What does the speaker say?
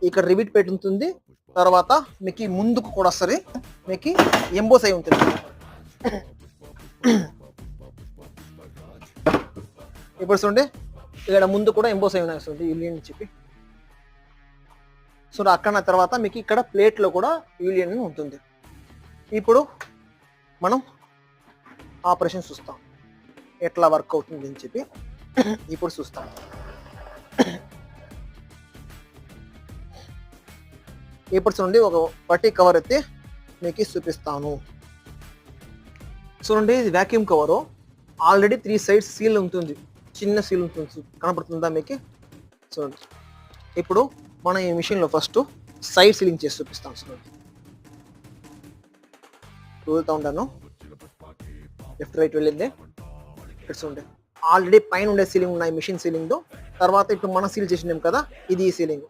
ఇక్కడ రివిట్ పెట్టి ఉంటుంది. తర్వాత మీకు ముందుకు కూడా వస్తుంది, మీకు ఎంబోస్ అయి ఉంటుంది. ఇప్పుడు చూడండి ఇక్కడ ముందు కూడా ఎంబోస్ అయి ఉన్నాయి చూడండి యూలియన్ అని చెప్పి. సో అక్కడ తర్వాత మీకు ఇక్కడ ప్లేట్లో కూడా యూలియన్ ఉంటుంది. ఇప్పుడు మనం ఆపరేషన్ చూస్తాం ఎట్లా వర్క్ అవుతుంది అని చెప్పి. ఇప్పుడు చూస్తాం. ఇప్పుడు చూడండి ఒక పట్టి కవర్ అయితే మీకు చూపిస్తాను. చూడండి ఇది vacuum cover. Already 3 sides seal ఉంటుంది, చిన్న సీల్ ఉంటుంది, కనపడుతుందా మీకు? చూడండి ఇప్పుడు మనం ఈ మిషన్లో ఫస్ట్ సైడ్ సీలింగ్ చేసి చూపిస్తాం. చూడండి చూడుతూ ఉంటాను, లెఫ్ట్ రైట్ వెళ్ళింది. ఇక్కడ చూడండి ఆల్రెడీ పైన ఉండే సీలింగ్ ఉన్నాయి మిషన్ సీలింగ్. తర్వాత ఇప్పుడు మనం సీల్ చేసినాం కదా, ఇది ఈ సీలింగ్.